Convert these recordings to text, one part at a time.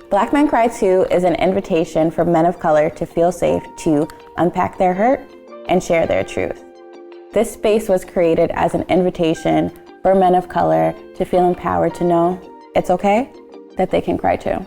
Black Men Cry Too is an invitation for men of color to feel safe to unpack their hurt and share their truth. This space was created as an invitation for men of color to feel empowered to know it's okay that they can cry too.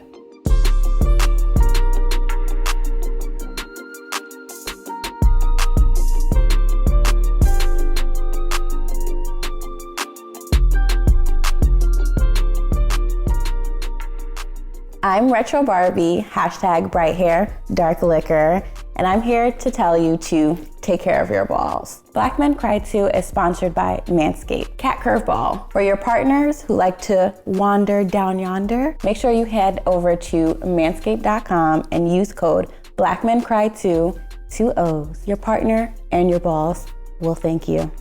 I'm Retro Barbie, hashtag bright hair, dark liquor, and I'm here to tell you to take care of your balls. Black Men Cry Too is sponsored by Manscaped. Cat Curveball. For your partners who like to wander down yonder, make sure you head over to manscaped.com and use code BlackMenCryToo, 2 O's. Your partner and your balls will thank you.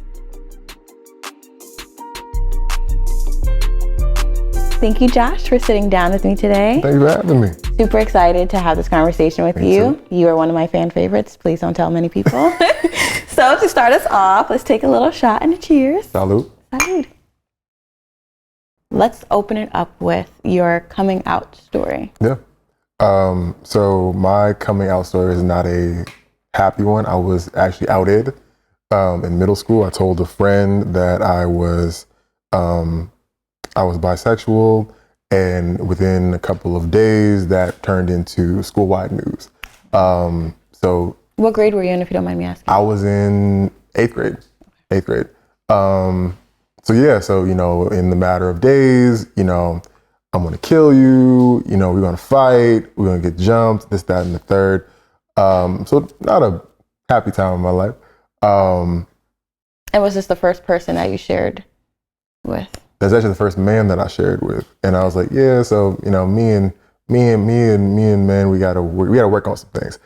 Thank you, Josh, for sitting down with me today. Thank you for having me. Super excited to have this conversation with you. Too. You are one of my fan favorites. Please don't tell many people. So to start us off, let's take a little shot and a cheers. Salud. Salud. Let's open it up with your coming out story. Yeah. So my coming out story is not a happy one. I was actually outed in middle school. I told a friend that I was bisexual, and within a couple of days that turned into school-wide news. So what grade were you in, if you don't mind me asking? I was in 8th grade. 8th grade. So in the matter of days, I'm gonna kill you, we're gonna fight, we're gonna get jumped, this, that, and the third. So not a happy time in my life. And was this the first person that you shared with? That's actually the first man that I shared with, and I was like, yeah. So me and men, we gotta work on some things.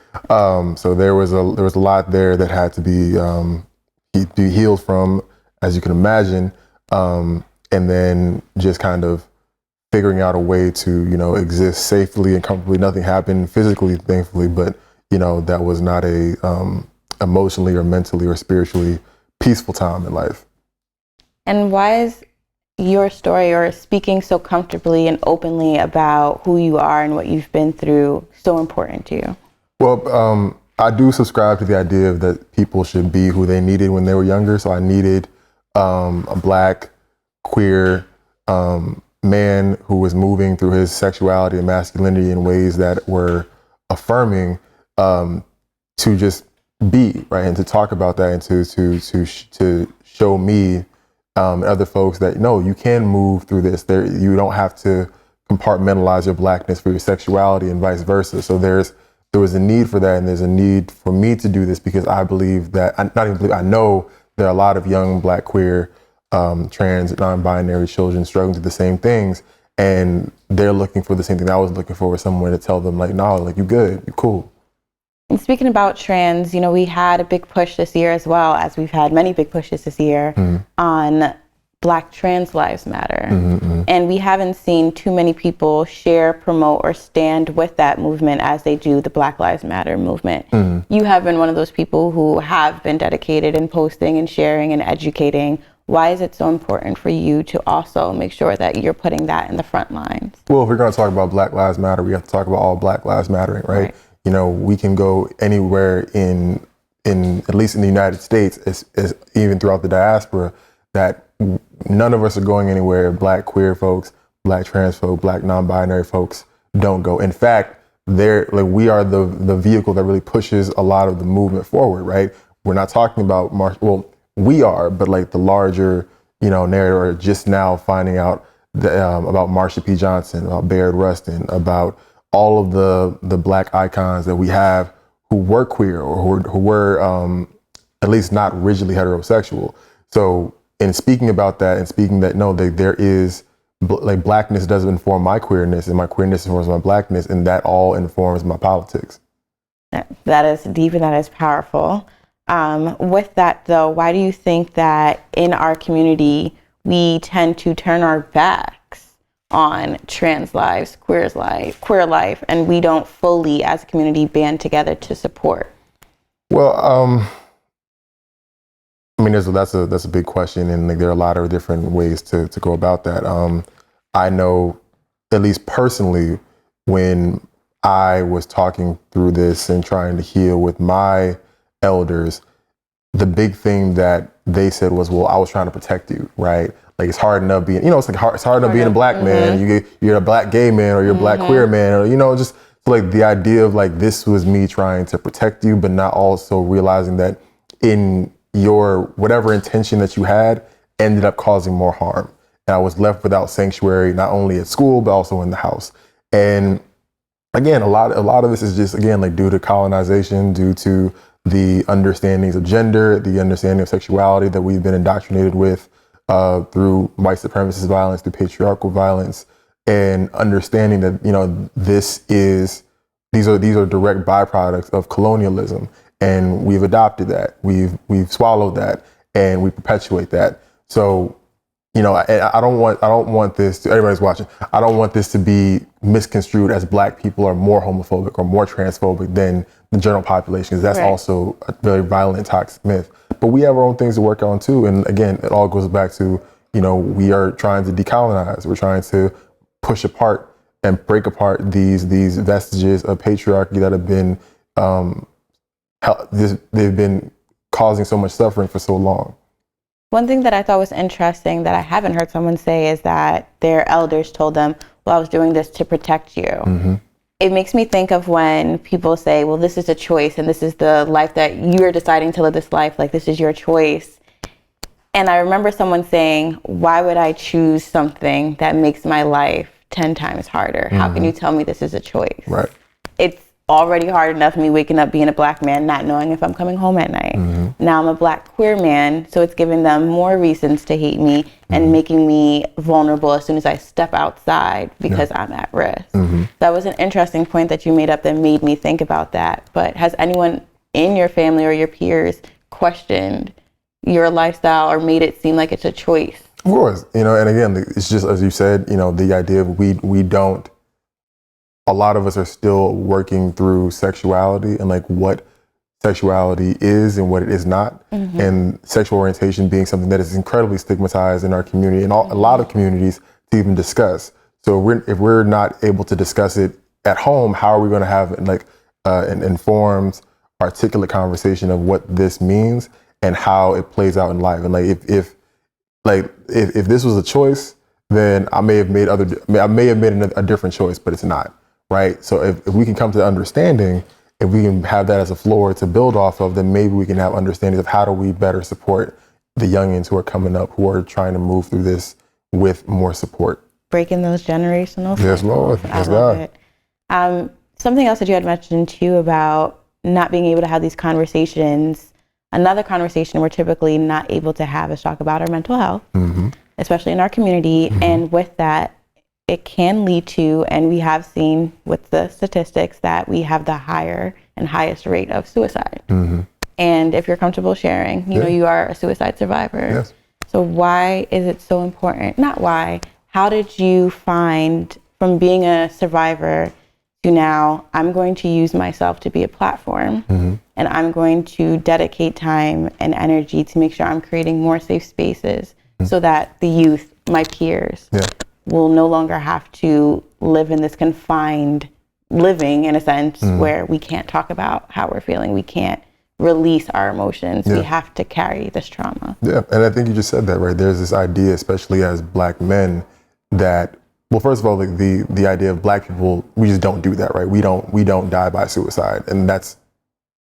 So there was a lot there that had to be healed from, as you can imagine, and then just kind of figuring out a way to exist safely and comfortably. Nothing happened physically, thankfully, but that was not a emotionally or mentally or spiritually peaceful time in life. And why is your story, or speaking so comfortably and openly about who you are and what you've been through, so important to you? Well, I do subscribe to the idea that people should be who they needed when they were younger. So I needed a Black, queer man who was moving through his sexuality and masculinity in ways that were affirming, to just be, right, and to talk about that, and to show me and other folks that, no, you can move through this. You don't have to compartmentalize your Blackness for your sexuality and vice versa. So there was a need for that, and there's a need for me to do this because I believe that, I know there are a lot of young Black, queer, trans, non-binary children struggling through the same things, and they're looking for the same thing I was looking for, somewhere to tell them, like, no, like, you good, you cool. And speaking about trans, we had a big push this year, as well as we've had many big pushes this year, on Black Trans Lives Matter. And we haven't seen too many people share, promote, or stand with that movement as they do the Black Lives Matter movement. You have been one of those people who have been dedicated in posting and sharing and educating. Why is it so important for you to also make sure that you're putting that in the front lines? Well, if we're going to talk about Black Lives Matter, we have to talk about all Black lives mattering, right? We can go anywhere in at least in the United States, as even throughout the diaspora, that none of us are going anywhere. Black queer folks, Black trans folks, Black non-binary folks don't go. In fact, we are the vehicle that really pushes a lot of the movement forward, right? We're not talking about we are, but like the larger, narrative, or just now finding out about Marsha P. Johnson, about Bayard Rustin, about all of the Black icons that we have who were queer, or who were at least not rigidly heterosexual. So in speaking about that, and speaking that, no, there is, like, Blackness doesn't inform my queerness, and my queerness informs my Blackness, and that all informs my politics. That is deep, and that is powerful. With that, though, why do you think that in our community we tend to turn our backs on trans lives, queer life, and we don't fully, as a community, band together to support? Well, that's a big question, and there are a lot of different ways to go about that. I know, at least personally, when I was talking through this and trying to heal with my elders, the big thing that they said was, well, I was trying to protect you, right? Like, it's hard enough being, it's hard enough being a black man. You're a black gay man, or you're a black queer man, or, just like the idea of like, this was me trying to protect you, but not also realizing that in your whatever intention that you had ended up causing more harm. And I was left without sanctuary, not only at school, but also in the house. And again, a lot of this is just, again, like due to colonization, due to the understandings of gender, the understanding of sexuality that we've been indoctrinated with through white supremacist violence, through patriarchal violence, and understanding that, these are direct byproducts of colonialism. And we've adopted that, we've swallowed that, and we perpetuate that. So, I don't want this to, everybody's watching, I don't want this to be misconstrued as black people are more homophobic or more transphobic than the general population, because that's also a very violent, toxic myth. But we have our own things to work on too. And again, it all goes back to, we are trying to decolonize. We're trying to push apart and break apart these vestiges of patriarchy that have been, they've been causing so much suffering for so long. One thing that I thought was interesting that I haven't heard someone say is that their elders told them, well, I was doing this to protect you. Mm-hmm. It makes me think of when people say, well, this is a choice and this is the life that you're deciding to live, this life, like this is your choice. And I remember someone saying, why would I choose something that makes my life 10 times harder? Mm-hmm. How can you tell me this is a choice? Right. It's already hard enough me waking up being a black man, not knowing if I'm coming home at night. Mm-hmm. Now I'm a black queer man, so it's giving them more reasons to hate me and making me vulnerable as soon as I step outside because I'm at risk. Mm-hmm. That was an interesting point that you made up that made me think about that. But has anyone in your family or your peers questioned your lifestyle or made it seem like it's a choice? Of course, and again, it's just, as you said, the idea of we don't, a lot of us are still working through sexuality and like what sexuality is and what it is not. Mm-hmm. And sexual orientation being something that is incredibly stigmatized in our community and a lot of communities to even discuss. So if we're not able to discuss it at home, how are we going to have like an informed, articulate conversation of what this means and how it plays out in life? And like if this was a choice, then I may have made a different choice, but it's not. Right. So if we can come to the understanding, if we can have that as a floor to build off of, then maybe we can have understandings of how do we better support the youngins who are coming up, who are trying to move through this with more support. Breaking those generational cycles. Yes, Lord. Yes, God. Something else that you had mentioned too about not being able to have these conversations. Another conversation we're typically not able to have is talk about our mental health, especially in our community. Mm-hmm. And with that, it can lead to, and we have seen with the statistics that we have the higher and highest rate of suicide. Mm-hmm. And if you're comfortable sharing, you are a suicide survivor. Yes. So why is it so important? Not why. How did you find from being a survivor to now, I'm going to use myself to be a platform and I'm going to dedicate time and energy to make sure I'm creating more safe spaces so that the youth, my peers, will no longer have to live in this confined living, in a sense, where we can't talk about how we're feeling. We can't release our emotions. We have to carry this trauma. Yeah, and I think you just said that, right? There's this idea, especially as black men, that, well, first of all, like the idea of black people, we just don't do that, right? We don't die by suicide, and that's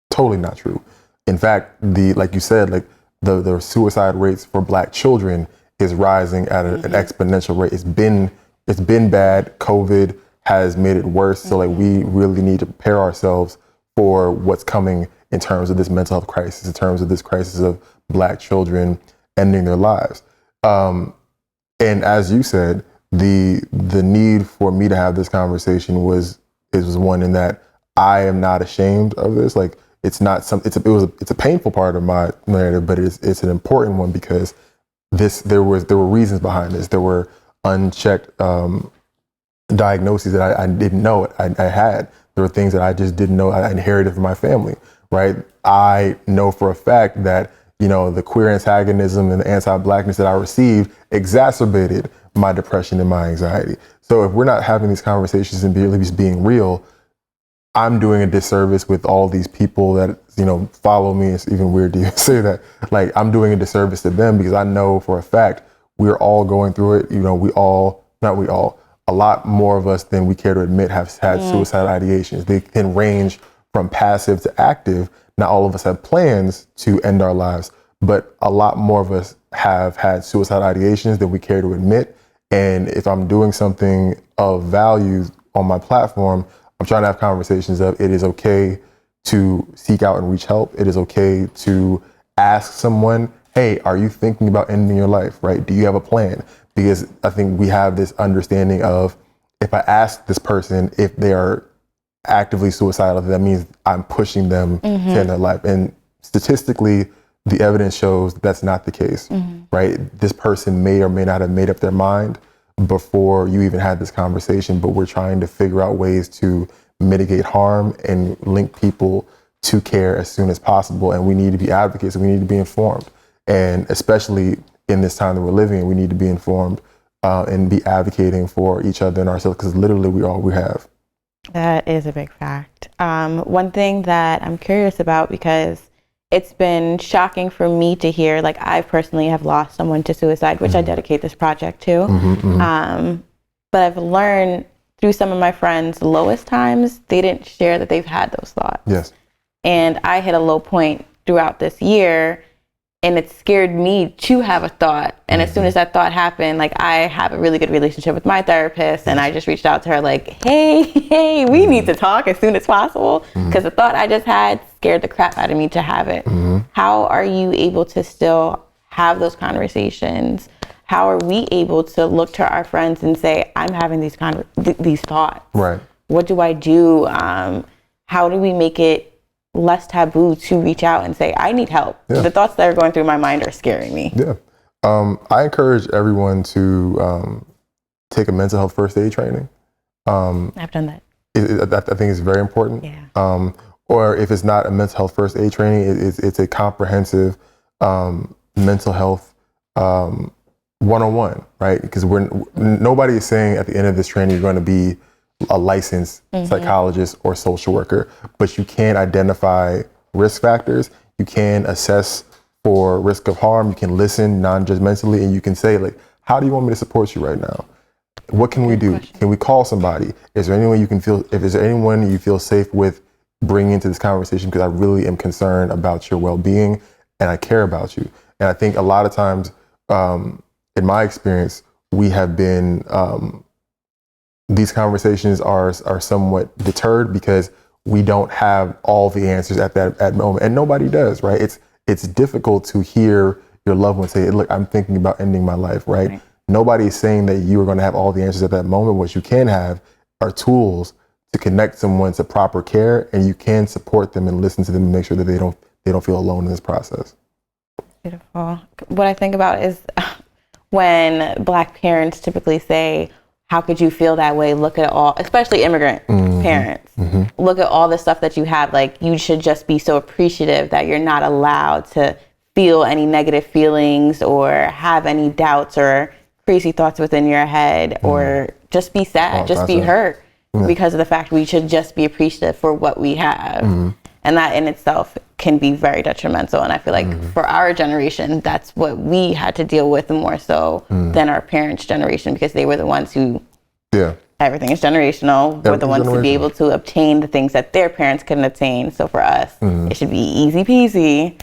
totally not true. In fact, like you said, like the suicide rates for black children is rising at an exponential rate. It's been bad. COVID has made it worse. So like we really need to prepare ourselves for what's coming in terms of this mental health crisis, in terms of this crisis of black children ending their lives. And as you said, the need for me to have this conversation was one in that I am not ashamed of this. Like it's not it's a painful part of my narrative, but it's an important one because there were reasons behind this. There were unchecked diagnoses that I didn't know I had. There were things that I just didn't know I inherited from my family, right? I know for a fact that, the queer antagonism and the anti-blackness that I received exacerbated my depression and my anxiety. So if we're not having these conversations and at least being real, I'm doing a disservice with all these people that, follow me. It's even weird to say that. Like, I'm doing a disservice to them because I know for a fact we're all going through it. A lot more of us than we care to admit have had suicidal ideations. They can range from passive to active. Not all of us have plans to end our lives, but a lot more of us have had suicide ideations than we care to admit. And if I'm doing something of value on my platform, I'm trying to have conversations of it is okay to seek out and reach help. It is okay to ask someone, hey, are you thinking about ending your life, right? Do you have a plan? Because I think we have this understanding of, if I ask this person if they are actively suicidal, that means I'm pushing them to end their life. And statistically, the evidence shows that's not the case, right? This person may or may not have made up their mind before you even had this conversation, but we're trying to figure out ways to mitigate harm and link people to care as soon as possible. And we need to be advocates, and we need to be informed. And especially in this time that we're living in, we need to be informed and be advocating for each other and ourselves, because literally we all we have. That is a big fact. One thing that I'm curious about, because it's been shocking for me to hear, like, I personally have lost someone to suicide, which I dedicate this project to. But I've learned through some of my friends' lowest times, they didn't share that they've had those thoughts. Yes. And I hit a low point throughout this year, and it scared me to have a thought. And as soon as that thought happened, like, I have a really good relationship with my therapist, and I just reached out to her like, hey, we need to talk as soon as possible, because the thought I just had scared the crap out of me to have it. How are you able to still have those conversations? How are we able to look to our friends and say, I'm having these thoughts? Right. What do I do? How do we make it less taboo to reach out and say, I need help? The thoughts that are going through my mind are scaring me. I encourage everyone to take a mental health first aid training. I've done that. I think it's very important. Or if it's not a mental health first aid training, it's a comprehensive mental health 101, right? Because nobody is saying at the end of this training you're going to be a licensed psychologist or social worker, but you can identify risk factors. You can assess for risk of harm. You can listen non-judgmentally, and you can say, like, how do you want me to support you right now? What can we do? Can we call somebody? Is there anyone you feel safe with bringing into this conversation? Because I really am concerned about your well-being, and I care about you. And I think a lot of times, in my experience, we have been, these conversations are somewhat deterred because we don't have all the answers at that moment, and nobody does, right? It's difficult to hear your loved one say, look, I'm thinking about ending my life, right? Nobody's saying that you are going to have all the answers at that moment. What you can have are tools to connect someone to proper care, and you can support them and listen to them and make sure that they don't feel alone in this process. Beautiful. What I think about is when Black parents typically say, how could you feel that way? Look at all, especially immigrant parents, look at all the stuff that you have. Like, you should just be so appreciative that you're not allowed to feel any negative feelings or have any doubts or crazy thoughts within your head, or just be sad, just be hurt because of the fact we should just be appreciative for what we have. And that in itself can be very detrimental. And I feel like for our generation, that's what we had to deal with more so than our parents' generation, because they were the ones who, everything is generational. We're the ones to be able to obtain the things that their parents couldn't obtain. So for us, it should be easy peasy.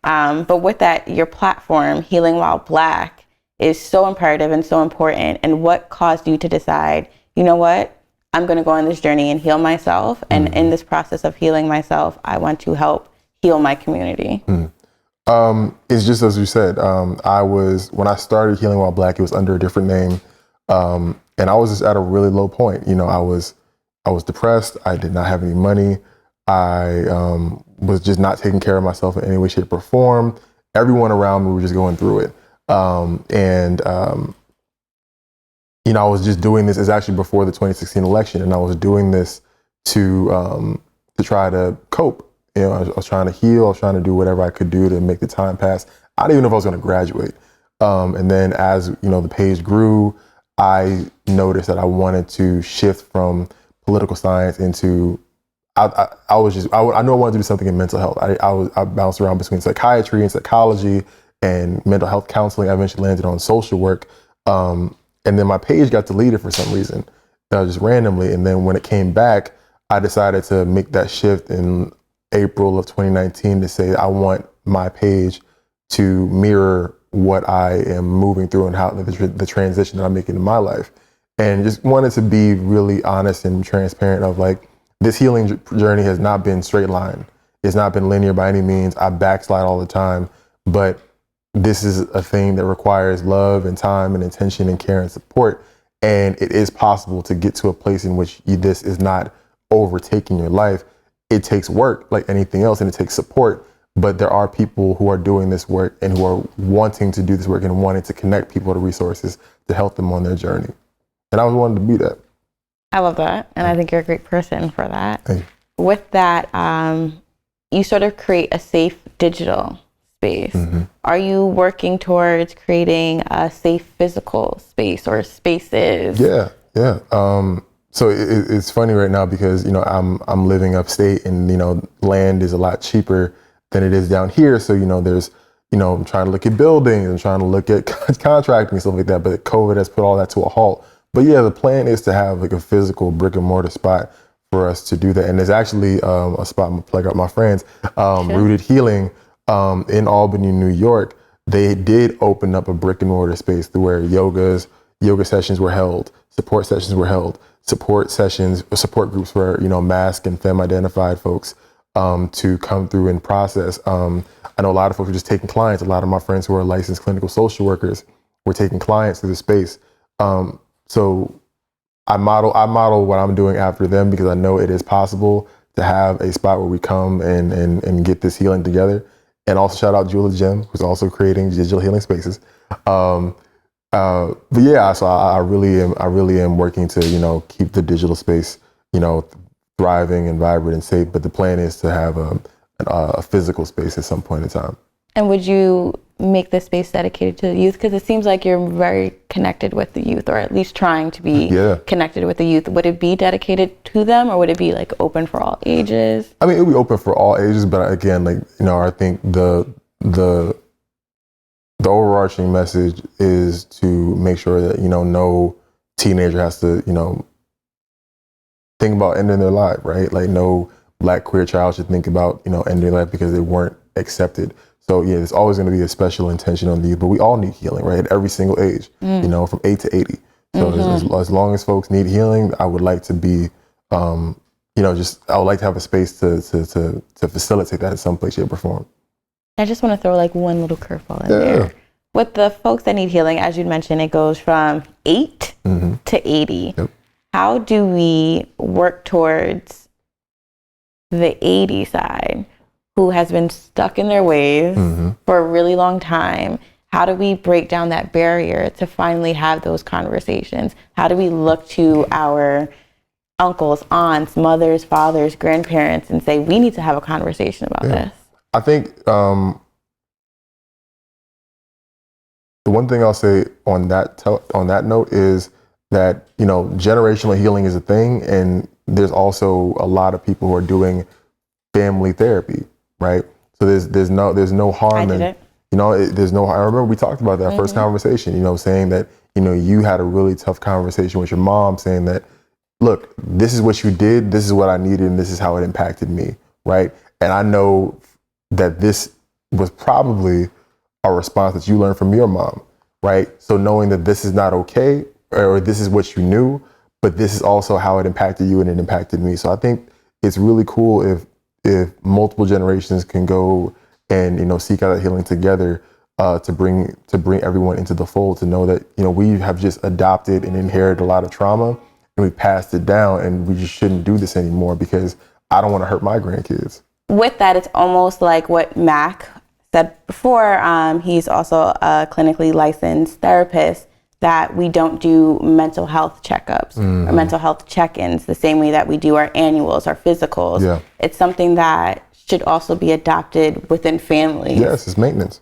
But with that, your platform, Healing While Black, is so imperative and so important. And what caused you to decide, you know what? I'm going to go on this journey and heal myself. And in this process of healing myself, I want to help heal my community. It's just as you said, when I started Healing While Black, it was under a different name. And I was just at a really low point. I was depressed. I did not have any money. I was just not taking care of myself in any way, shape, or form. Everyone around me was just going through it. I was just doing this. It's actually before the 2016 election, and I was doing this to try to cope. I was trying to heal. I was trying to do whatever I could do to make the time pass. I didn't even know if I was going to graduate. And then as the page grew, I noticed that I wanted to shift from political science into I knew I wanted to do something in mental health. I bounced around between psychiatry and psychology and mental health counseling. I eventually landed on social work. And then my page got deleted for some reason, just randomly. And then when it came back, I decided to make that shift in April of 2019 to say I want my page to mirror what I am moving through and how the transition that I'm making in my life. And just wanted to be really honest and transparent of like, this healing journey has not been straight line. It's not been linear by any means. I backslide all the time, but this is a thing that requires love and time and attention and care and support. And it is possible to get to a place in which this is not overtaking your life. It takes work like anything else, and it takes support. But there are people who are doing this work and who are wanting to do this work and wanting to connect people to resources to help them on their journey. And I was wanting to be that. I love that. And I think you're a great person for that. Thank you. With that, you sort of create a safe digital space. Mm-hmm. Are you working towards creating a safe physical space or spaces? Yeah. So it's funny right now because, I'm living upstate and, land is a lot cheaper than it is down here. So, there's, I'm trying to look at buildings and trying to look at contracting and stuff like that. But COVID has put all that to a halt. But yeah, the plan is to have like a physical brick and mortar spot for us to do that. And there's actually a spot, I'm gonna plug out my friends, Rooted Healing in Albany, New York. They did open up a brick and mortar space where yoga sessions were held, support sessions were held, support groups for, mask and femme identified folks to come through and process. I know a lot of folks are just taking clients. A lot of my friends who are licensed clinical social workers were taking clients through the space. So I model what I'm doing after them because I know it is possible to have a spot where we come and get this healing together. And also shout out Julia Jim, who's also creating digital healing spaces. But yeah, so I really am working to, keep the digital space, thriving and vibrant and safe. But the plan is to have a physical space at some point in time. And would you make this space dedicated to the youth? Because it seems like you're very connected with the youth, or at least trying to be connected with the youth. Would it be dedicated to them, or would it be like open for all ages? I mean, it would be open for all ages, but again, I think the overarching message is to make sure that, no teenager has to, think about ending their life, right? Like no Black queer child should think about, ending their life because they weren't accepted. So yeah, there's always going to be a special intention on the youth, but we all need healing, right? At every single age, from 8 to 80. So as long as folks need healing, I would like to be, I would like to have a space to facilitate that in some place, shape, or form. I just want to throw like one little curveball in there. With the folks that need healing, as you mentioned, it goes from 8 to 80. Yep. How do we work towards the 80 side who has been stuck in their ways for a really long time? How do we break down that barrier to finally have those conversations? How do we look to our uncles, aunts, mothers, fathers, grandparents and say, we need to have a conversation about this? I think the one thing I'll say on that note is that, generational healing is a thing. And there's also a lot of people who are doing family therapy. Right. So there's no harm in, there's no, I remember we talked about that first conversation, saying that, you had a really tough conversation with your mom saying that, look, this is what you did. This is what I needed. And this is how it impacted me. Right. And I know that this was probably a response that you learned from your mom. Right. So knowing that this is not okay, or this is what you knew, but this is also how it impacted you and it impacted me. So I think it's really cool if multiple generations can go and, seek out that healing together, to bring everyone into the fold, to know that, we have just adopted and inherited a lot of trauma and we passed it down, and we just shouldn't do this anymore because I don't want to hurt my grandkids. With that, it's almost like what Mac said before. He's also a clinically licensed therapist, that we don't do mental health checkups or mental health check-ins the same way that we do our annuals, our physicals. Yeah. It's something that should also be adopted within families. Yes, it's maintenance.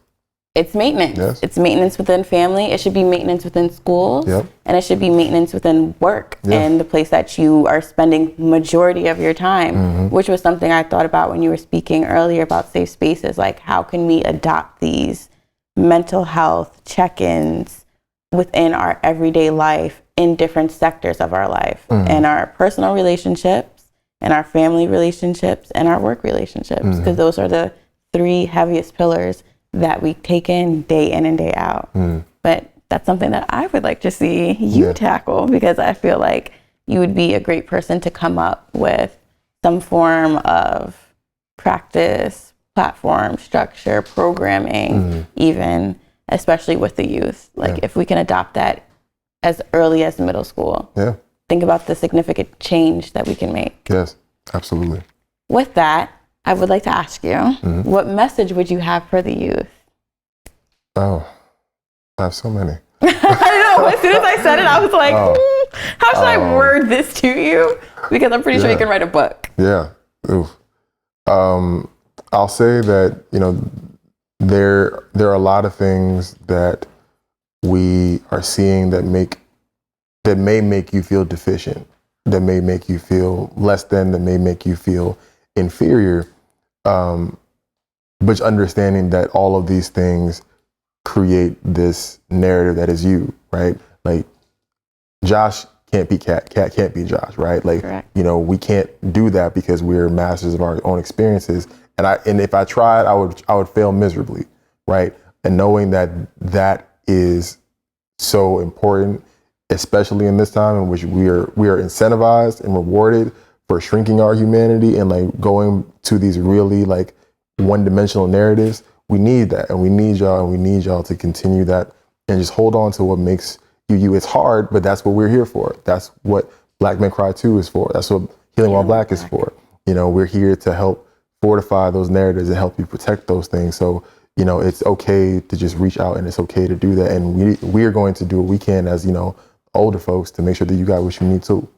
it's maintenance. Yes. It's maintenance within family. It should be maintenance within schools. Yep. And it should be maintenance within work and the place that you are spending majority of your time, which was something I thought about when you were speaking earlier about safe spaces. Like, how can we adopt these mental health check-ins within our everyday life in different sectors of our life, in our personal relationships, in our family relationships, and our work relationships, because those are the 3 heaviest pillars that we take in and day out. But that's something that I would like to see you tackle, because I feel like you would be a great person to come up with some form of practice, platform, structure, programming, even, especially with the youth. Like, if we can adopt that as early as middle school, think about the significant change that we can make. Yes, absolutely. With that, I would like to ask you, what message would you have for the youth? Oh, I have so many. I know. As soon as I said it, I was like, how should I word this to you? Because I'm pretty sure you can write a book. Yeah. Oof. I'll say that, there are a lot of things that we are seeing that may make you feel deficient, that may make you feel less than, that may make you feel inferior. But understanding that all of these things create this narrative that is you, right? Like, Josh can't be Kat can't be Josh, right? Like, Correct. We can't do that because we're masters of our own experiences. And if I tried, I would fail miserably, right? And knowing that is so important, especially in this time in which we are incentivized and rewarded for shrinking our humanity and like going to these really like one-dimensional narratives. We need that, and we need y'all to continue that and just hold on to what makes you. It's hard, but that's what we're here for. That's what BlackMenCryToo is for. That's what Healing While Black is for. We're here to help fortify those narratives and help you protect those things. So, it's okay to just reach out, and it's okay to do that. And we are going to do what we can as, older folks to make sure that you got what you need too.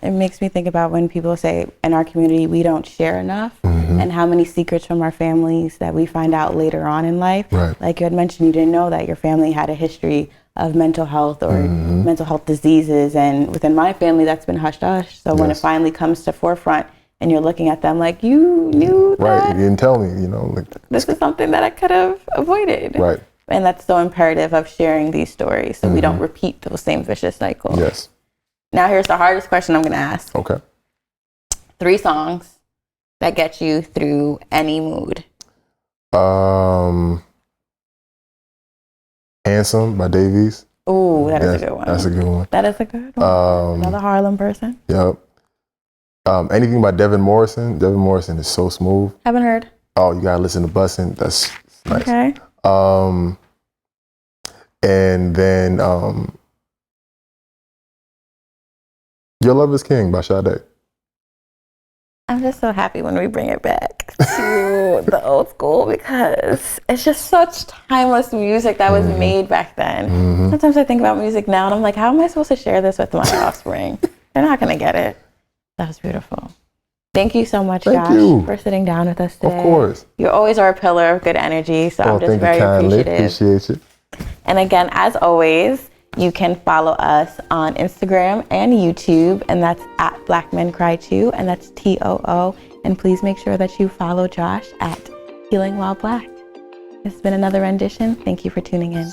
It makes me think about when people say in our community, we don't share enough, and how many secrets from our families that we find out later on in life. Right. Like you had mentioned, you didn't know that your family had a history of mental health or mental health diseases. And within my family, that's been hush hush. So when it finally comes to forefront and you're looking at them like, you knew that. Right, you didn't tell me, This is something that I could have avoided. Right. And that's so imperative of sharing these stories so we don't repeat those same vicious cycles. Yes. Now here's the hardest question I'm going to ask. Okay. 3 songs that get you through any mood. Handsome by Davies. Ooh, that is a good one. That's a good one. That is a good one. Another Harlem person. Yep. Anything by Devin Morrison. Devin Morrison is so smooth. Haven't heard. Oh, you gotta listen to Bussin'. That's nice. Okay. And then Your Love Is King by Sade. I'm just so happy when we bring it back to the old school, because it's just such timeless music that was made back then. Sometimes I think about music now and I'm like, how am I supposed to share this with my offspring? They're not going to get it. That was beautiful. Thank you so much, Josh, for sitting down with us today. Of course. You always are a pillar of good energy, so I'm just very appreciative. Appreciate you. And again, as always, you can follow us on Instagram and YouTube, and that's at BlackMenCryToo, and that's TOO. And please make sure that you follow Josh at Healing While Black. This has been another rendition. Thank you for tuning in.